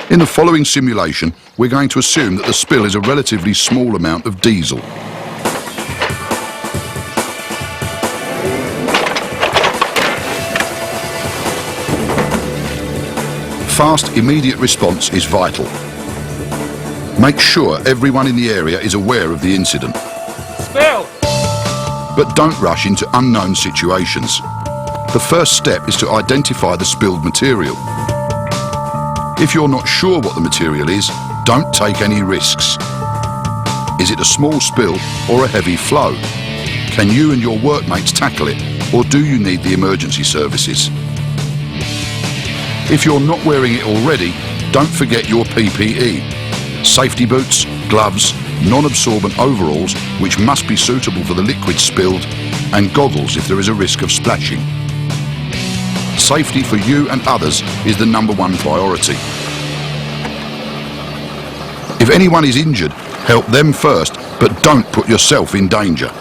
In the following simulation, we're going to assume that the spill is a relatively small amount of diesel. Fast, immediate response is vital. Make sure everyone in the area is aware of the incident. Spill! But don't rush into unknown situations. The first step is to identify the spilled material. If you're not sure what the material is, don't take any risks. Is it a small spill or a heavy flow? Can you and your workmates tackle it, or do you need the emergency services? If you're not wearing it already, don't forget your PPE. Safety boots, gloves, non-absorbent overalls, which must be suitable for the liquid spilled, and goggles if there is a risk of splashing. Safety for you and others is the #1 priority. If anyone is injured, help them first, but don't put yourself in danger.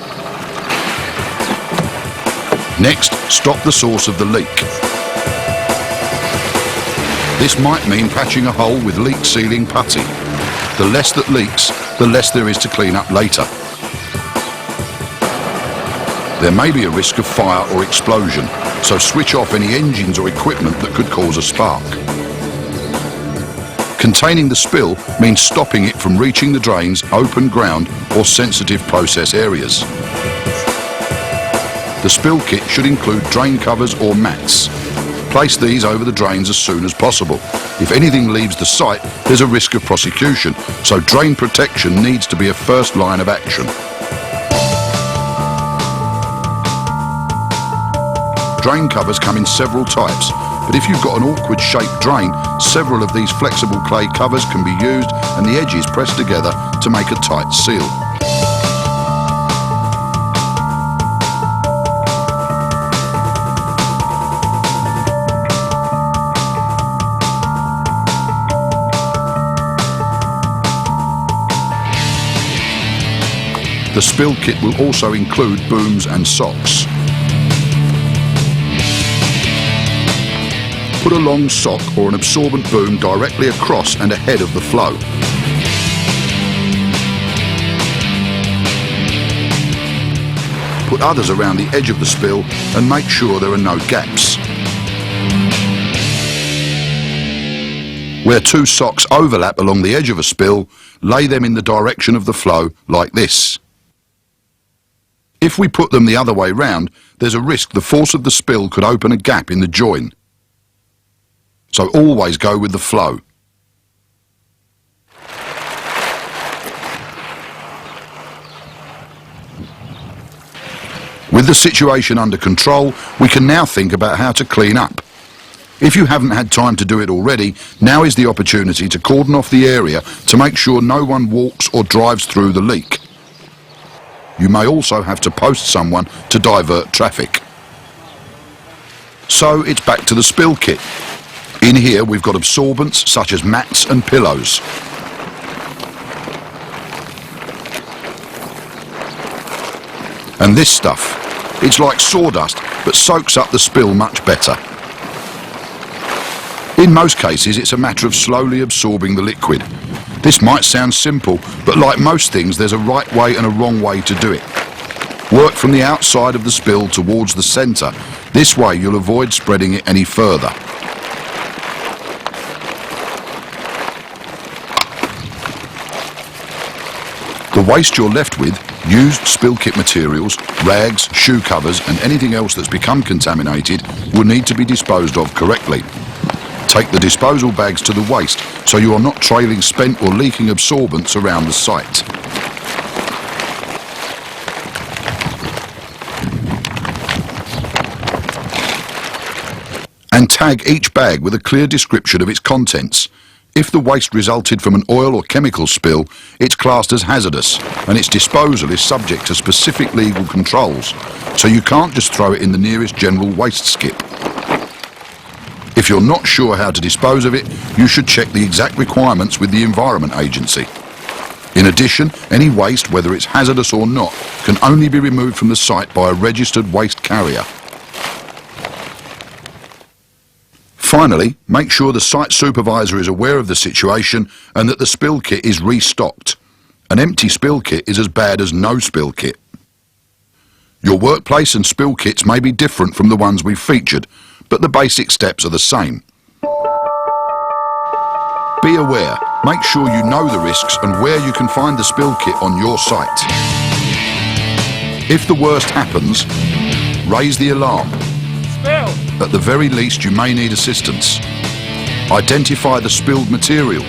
Next, stop the source of the leak. This might mean patching a hole with leak-sealing putty. The less that leaks, the less there is to clean up later. There may be a risk of fire or explosion, so switch off any engines or equipment that could cause a spark. Containing the spill means stopping it from reaching the drains, open ground or sensitive process areas. The spill kit should include drain covers or mats. Place these over the drains as soon as possible. If anything leaves the site, there's a risk of prosecution, so drain protection needs to be a first line of action. Drain covers come in several types, but if you've got an awkward shaped drain, several of these flexible clay covers can be used and the edges pressed together to make a tight seal. The spill kit will also include booms and socks. Put a long sock or an absorbent boom directly across and ahead of the flow. Put others around the edge of the spill and make sure there are no gaps. Where two socks overlap along the edge of a spill, lay them in the direction of the flow like this. If we put them the other way round, there's a risk the force of the spill could open a gap in the join. So always go with the flow. With the situation under control, we can now think about how to clean up. If you haven't had time to do it already, now is the opportunity to cordon off the area to make sure no one walks or drives through the leak. You may also have to post someone to divert traffic. So it's back to the spill kit. In here we've got absorbents such as mats and pillows. And this stuff, it's like sawdust but soaks up the spill much better. In most cases it's a matter of slowly absorbing the liquid. This might sound simple, but like most things there's a right way and a wrong way to do it. Work from the outside of the spill towards the centre. This way you'll avoid spreading it any further. The waste you're left with, used spill kit materials, rags, shoe covers and anything else that's become contaminated will need to be disposed of correctly. Take the disposal bags to the waste so you are not trailing spent or leaking absorbents around the site. And tag each bag with a clear description of its contents. If the waste resulted from an oil or chemical spill, it's classed as hazardous and its disposal is subject to specific legal controls, so you can't just throw it in the nearest general waste skip. If you're not sure how to dispose of it, you should check the exact requirements with the Environment Agency. In addition, any waste, whether it's hazardous or not, can only be removed from the site by a registered waste carrier. Finally, make sure the site supervisor is aware of the situation and that the spill kit is restocked. An empty spill kit is as bad as no spill kit. Your workplace and spill kits may be different from the ones we've featured, but the basic steps are the same. Be aware, make sure you know the risks and where you can find the spill kit on your site. If the worst happens, raise the alarm. Spill! At the very least, you may need assistance. Identify the spilled material.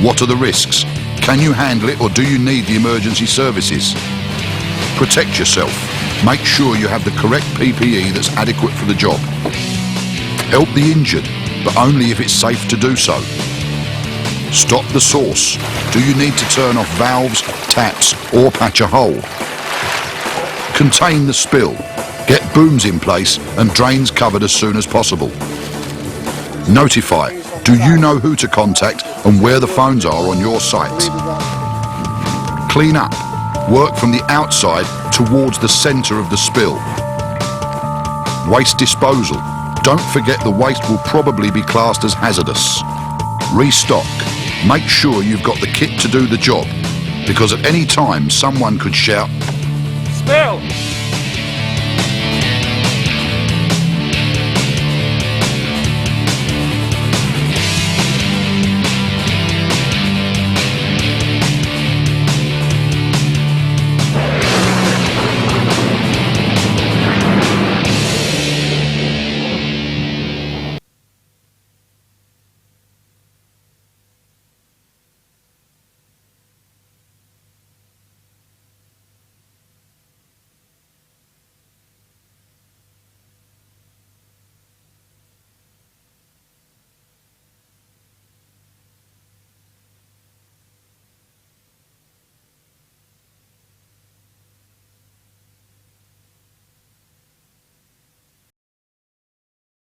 What are the risks? Can you handle it or do you need the emergency services? Protect yourself. Make sure you have the correct PPE that's adequate for the job. Help the injured, but only if it's safe to do so. Stop the source. Do you need to turn off valves, taps, or patch a hole? Contain the spill. Get booms in place and drains covered as soon as possible. Notify. Do you know who to contact and where the phones are on your site? Clean up. Work from the outside towards the centre of the spill. Waste disposal. Don't forget the waste will probably be classed as hazardous. Restock. Make sure you've got the kit to do the job, because at any time someone could shout, Spill!